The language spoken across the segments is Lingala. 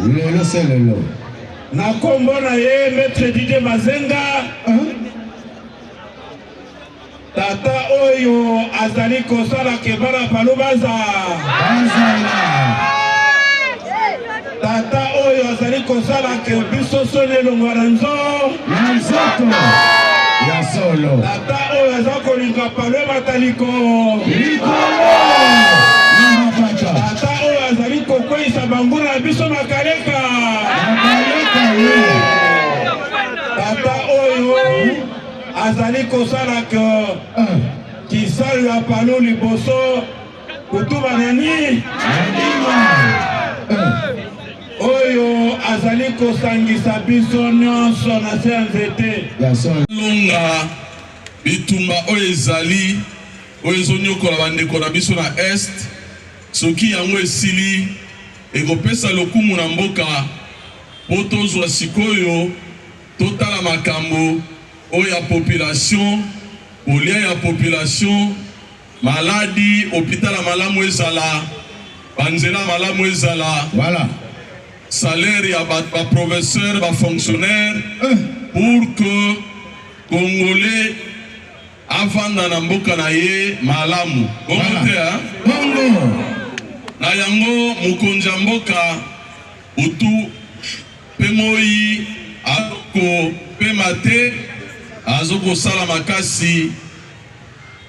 Lelo c'est lelo. Na kombo na ye Maître Didier Mazenga. Tata oyo azali kosala kebala palubaza. Tata oyo azali kosala ke biso sone longwaranzo. Yanzoto. Ya solo. Tata oyo azali kolinga palwe mataliko. Likolo. Tata oyo azali kokweyisa banguna na biso makaleka. Tata oyo azali kosala ke kisali ya palo liboso kutuba nani oyo azali kosangisa biso nyonso na se ya nzete longa bitumba oyo ezali oyo ezonyokola bandeko na biso na est soki yango esili ekopesa lokumu na mboka po tozwa sikoyo totala makambo oyo ya population kolia ya population maladi hôpital malamu ezala banzela malamu ezala voilà salaire ya ba professeur ba fonctionnaire pour que congolais avanda na mboka na ye malamu bongo te bongo na yango mokonzi ya mboka utu pe moi ako pe mate azoko sala makasi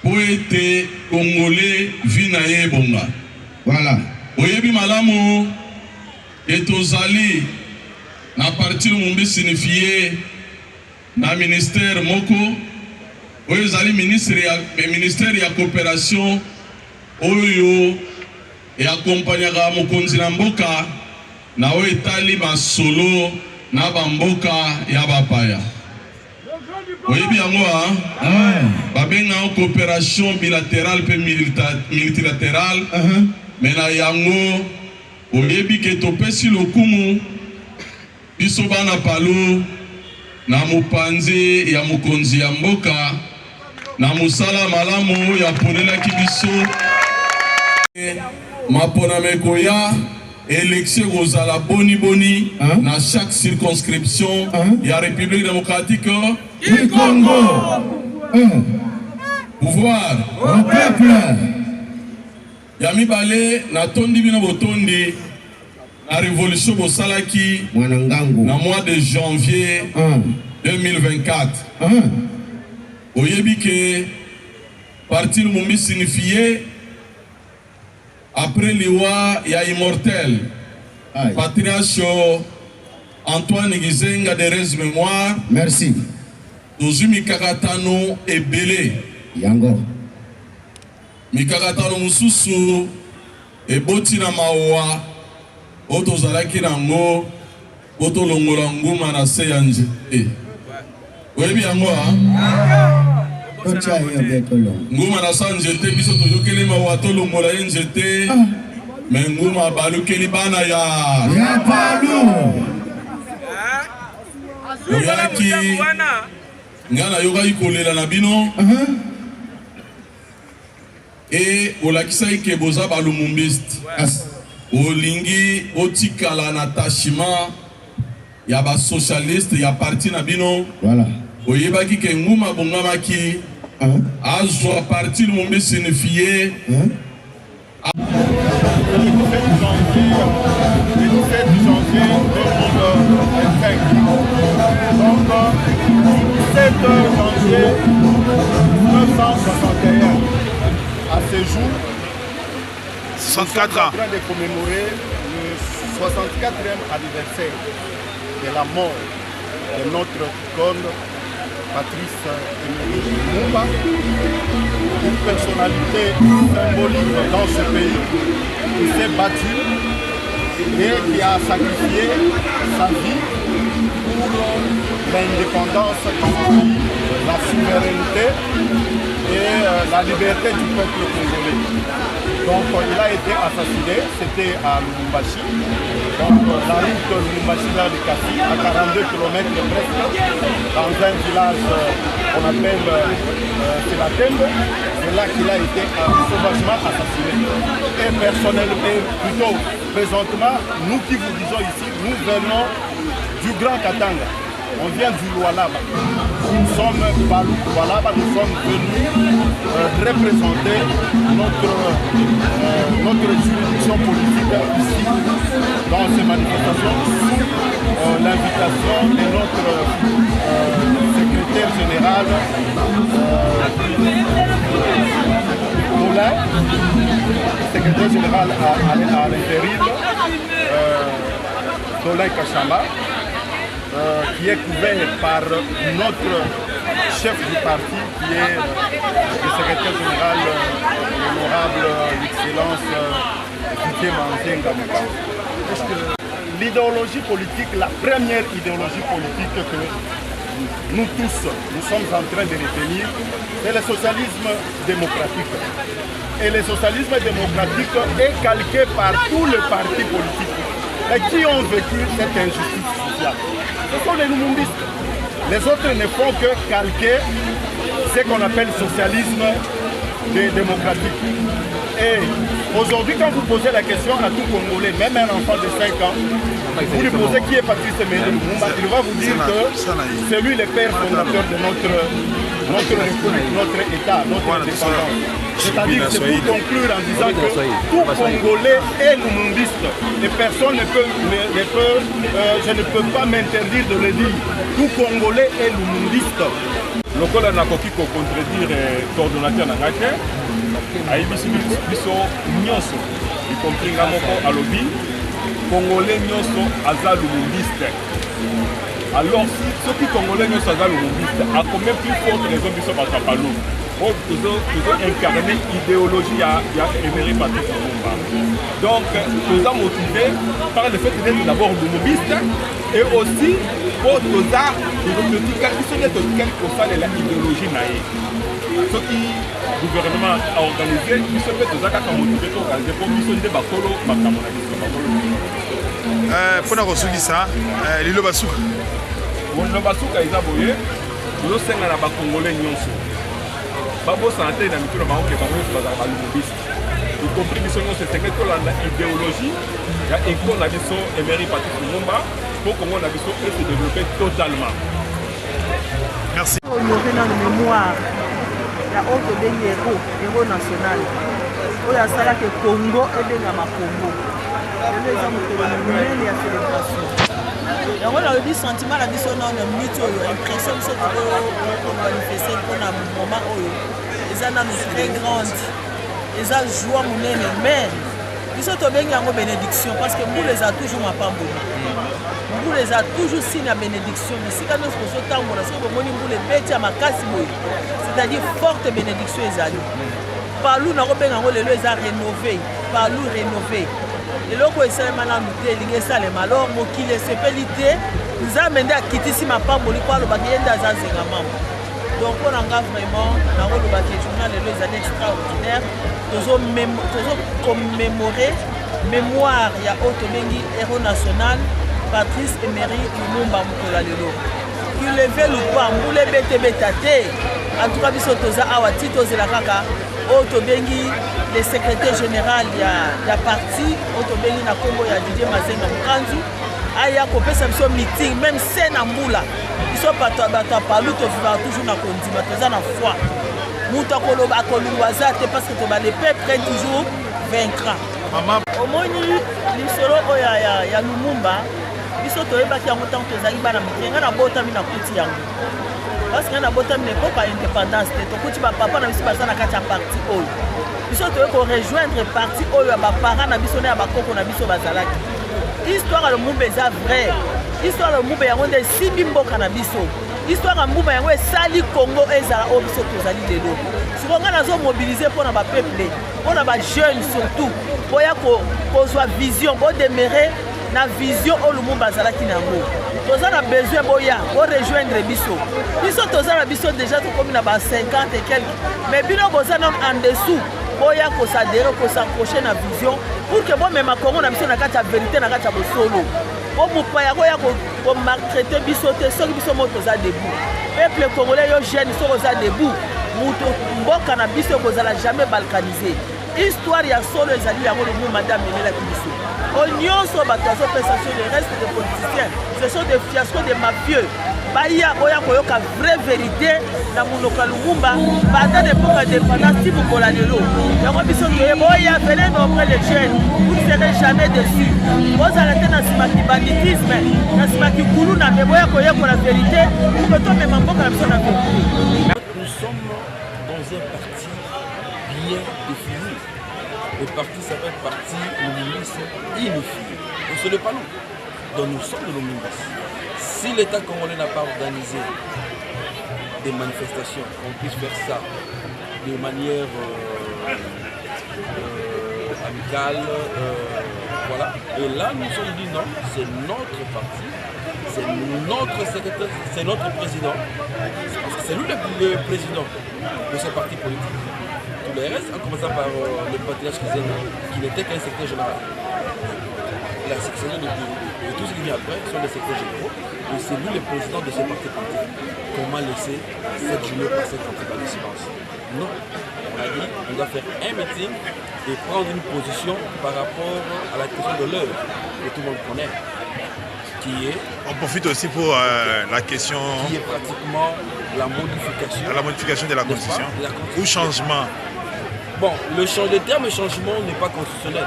po ete congolais vi na ye bonga voilà oyebi malamu etozali na partir mumbi signifie na ministère moko oyo ezali ministère ya coopération oyo eakompanyaka mokonzi na mboka na oyo etali masolo na bamboka ya bapaya oyebi yango babengaka coopération bilatérale pe multilatérale me na yango oyebi ke topesi lokumu biso bana palo na mopanzi ya mokonzi ya mboka na mosala malamu ya ponelaki biso maponameko ya élection kozala boni na chaque circonscription ya République démocratique du Congo. Pouvoir au peuple. Ya mibale na tondi bino botondi la révolution bosalaki na mois de janvier 2024. Oyebi ke parti lumumbi signifié après l'iwa ya immortel patriarche Antoine Gizenga de res mémoire. Merci. Tozu mikakatano ebele yango mikakatano mususu eboti na mawa otozalaki nango otolongola nguma na se ya nzete oyebi yango nguma na sa nzete biso toyokeli mawa tolongola ye nzete me nguma balukeli bana ya palu oyaki ngana yokaki kolela na bino e olakisaki ke boza balumumbiste olingi otikala na attachement ya basocialiste ya parti na bino oyebaki ke nguma bongamaki azwa parti lumumbi signifie Donc, 7 janvier 1961, à ce jour, 64 ans, en train de commémorer le 64e anniversaire de la mort de notre icône Patrice Emery Lumumba, une personnalité symbolique dans ce pays qui s'est battu et qui a sacrifié sa vie pour l'indépendance du pays, la souveraineté et la liberté du peuple congolais. Donc il a été assassiné, c'était à Lubumbashi, donc la route de Lubumbashi vers le Kassi, à 42 km presque, dans un village qu'on appelle Selatembe. c'est là qu'il a été sauvagement assassiné. Et personnellement, et plutôt présentement, nous qui vous disons ici, nous venons du Grand Katanga. On vient du Lualaba. Nous sommes Balou Lualaba, nous sommes venus représenter notre juridiction politique ici, dans ces manifestations, sous l'invitation de notre secrétaire général Moulin, secrétaire général à l'intérim, Dolay Kachamba, qui est couvert par notre chef du parti, qui est le secrétaire général, l'honorable l'excellence Didier Manzenga. L'idéologie politique, la première idéologie politique que nous tous, nous sommes en train de retenir, c'est le socialisme démocratique. Et le socialisme démocratique est calqué par tous les partis politiques et qui ont vécu cette injustice sociale. Ce sont les lumumbistes. Les autres ne font que calquer ce qu'on appelle socialisme démocratique. Et aujourd'hui, quand vous posez la question à tout Congolais, même un enfant de 5 ans, vous lui posez qui est Patrice Emery Lumumba, il va vous dire que c'est lui le père fondateur de notre République, notre État, notre indépendance. C'est-à-dire que c'est pour conclure en disant que tout Congolais est lumumbiste et personne ne peut, je ne peux pas m'interdire de le dire. Tout Congolais est lumumbiste. lokola nakoki kocontredire coordonnateur na ngai te ayebisi biso nyonso y compris nga moko alobi congolais nyonso aza lumumbiste. Alors soki congolais nyonso aza lumumbiste a combien plus forte raison biso bato ya Palu oyo tozo incarner idéologie ya Emery Patrice Lumumba. Donc toza motivé par le fait d'être d'abord lumumbiste et aussi pour toza tozotika biso nde totikali kosalela idéologie na ye. Soki gouvernement a organisé biso mpe toza kaka motivé toorganize mpo biso nde bakolo makambo na biso bakolo. Mpona kosukisa liloba suka liloba suka eza boye tozosenga na bakongole nyonso babosana te na mikolo bango ke bango nyonso bazala balumumbiste y compris biso nyonso esenge tolanda idéologie ya ekolo na biso Emery Patrice Lumumba mpo Congo na biso ese développé totalement. Merci. Honorer dans la mémoire ya oyo tobengi héros national oyo asalaki Congo ebengama Congo lelo eza mokolo monene ya célébration yango nalobi sentiment na biso nano minute oyo impression biso tokomanifeste mpona moment oyo eza nano très grande eza joie monene mais biso tobengi yango bénédiction parce que mbula eza toujours mapamboli mbula eza toujours signe ya bénédiction bisika nyonso tozotambola soki bomoni mbula ebeti ya makasi boye c'est-à-dire forte bénédiction ezali Palu nakobenga yango lelo eza rénové Palu rénové eloko esalema nanu te elingi esalema alors mokili esepeli te nzambe nde akitisi mapamboli po alobaki ye nde aza nzenga mambo donc mpona nga vraiment nakolobaki journal lelo ezali extraordinaire tozokommémore mémoire ya oyo tobengi héros national Patrice Emery Lumumba mokolo lelo kuleve lupa mbula ebetebeta te en tout cas biso toza awa ti tozela kaka oyo tobengi le secrétaire général ya parti oyo tobengi na Congo ya Didier Mazenga Mokanzu aya kopesa biso meeting même se na mbula biso bato ya Palu tovivaka toujours na kondima toza na foi mutu akoloba akolungwa aza te parce que toba le peuple est toujours vaincra omoni lisolo oyo ya Lumumba biso toyebaki yango ntango tozalaki bana mike nga nabotami na kuti yango parce que nga nabotami na epoka ya indépendance te tokuti bapapa na biso baza na kati ya parti oyo biso toye korejoindre parti oyo ya baparent na biso na ya bakoko na biso bazalaki histoire ya Lumumba eza vrai histoire ya Lumumba yango nde esimbi mboka na biso histoire ya Lumumba yango esali Congo ezala oyo biso tozali lelo siko nga nazomobilize mpona bapeuple mpona bajeune surtout boya kozwa vision bodemere na vision oyo Lumumba azalaki na yango toza na besoin boya borejoindre biso toza na biso déjà tokomi na ba 50 et quelques mais bino boza non en dessous boya kosadere kosaccrocher na vision pour que bomema Congo na biso na kati ya vérité na kati ya bosolo bomupaya koya komaltraite biso te soki biso mo toza debout peuple congolais yo jeune soko oza debout moto mboka na biso ekozala jamais balkanisé. Histoire ya solo ezali yango Lumumba nde amelelaki biso. Oyo nyonso bato azopesa sur le reste des politiciens, ce sont des fiascos de mafieux. Baya boya koyoka vraie vérité na monoko ya Lumumba pendant l'époque indépendance ti mokola lelo. Yango biso toyeboya venez auprès des jeunes, vous ne serez jamais déçus. Bozala te na nsima ki banditisme, na nsima ki kuluna, me boya koyoka la vérité pour que toi-même mboka na biso na vérité. Nous sommes dans un parti bien défini. Le parti s'appelle Parti Lumumbiste Unifié. Et ce n'est pas nous. Donc nous sommes de Lumumbiste. Si l'État congolais n'a pas organisé des manifestations, qu'on puisse faire ça de manière amicale, voilà. Et là, nous sommes dit non, c'est notre parti, c'est notre secrétaire, c'est notre président. Parce que c'est lui le président de ce parti politique. Tous les restes, en commençant par le patriarche qui n'était qu'un secrétaire général. La section de tout ce qui vient après sont les secrétaires généraux. Et c'est lui le président de ce parti politique. Comment laisser cette journée passer comme ça dans le silence? Non. On a dit on doit faire un meeting et prendre une position par rapport à la question de l'heure que tout le monde connaît. Qui est... On profite aussi pour la question... Qui est pratiquement la modification de la Constitution. Ou changement. Bon, le terme changement n'est pas constitutionnel.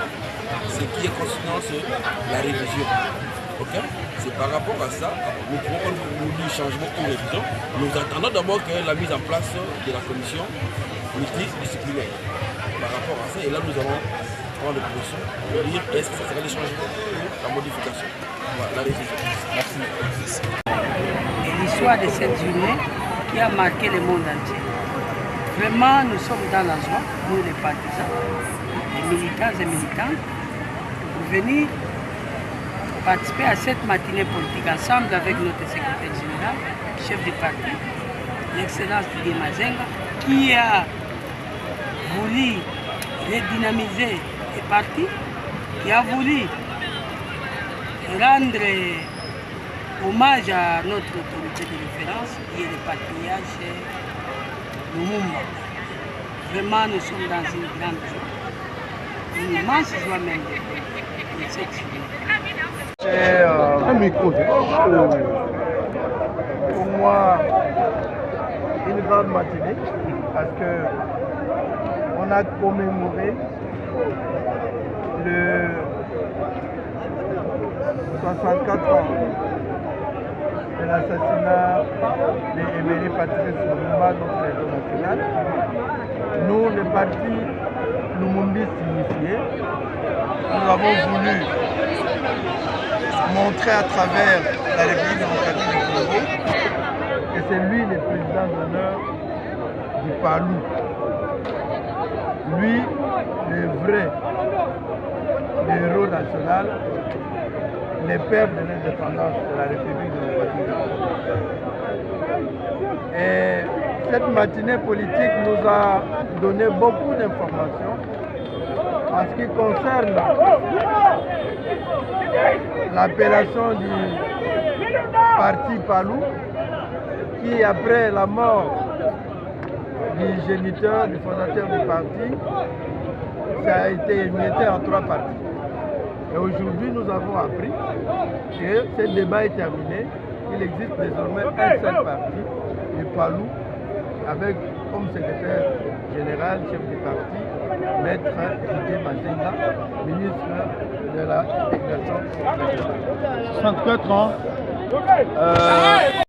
Ce qui est constitutionnel, c'est la révision. Okay? C'est par rapport à ça, nous pouvons nous dire changement ou révision. Nous attendons d'abord que la mise en place de la commission multidisciplinaire. Par rapport à ça, et là nous allons prendre des positions pour dire est-ce que ça serait les changements ou la modification. Voilà, la révision. Merci. Et l'histoire de cette journée qui a marqué le monde entier. Vraiment, nous sommes dans la joie, nous les partisans, les militants et militantes, pour venir participer à cette matinée politique ensemble avec notre secrétaire général, chef du parti, l'excellence Didier Mazenga, qui a voulu redynamiser les partis, qui a voulu rendre hommage à notre autorité de référence, qui est le patriarche Lumumba. Vraiment, nous sommes dans une grande joie, une immense joie même de cette journée. C'est un micro. Pour moi, une grande matinée parce que on a commémoré le 64 ans de l'assassinat d'Emery Patrice Lumumba, notre héros national. Nous, le parti Lumumbiste Unifié, nous avons voulu montrer à travers la République démocratique du Congo que c'est lui le président d'honneur du Palou. Lui, le vrai héros national, le père de l'indépendance de la République démocratique du Congo. Et cette matinée politique nous a donné beaucoup d'informations en ce qui concerne l'appellation du parti Palou, qui après la mort du géniteur, du fondateur du parti, ça a été émietté en 3 parties. Et aujourd'hui, nous avons appris que ce débat est terminé. Il existe désormais un seul parti, le Palou, avec comme secrétaire général, chef du parti, Maître Didier Mazenga, ministre de la Migration. 64 ans.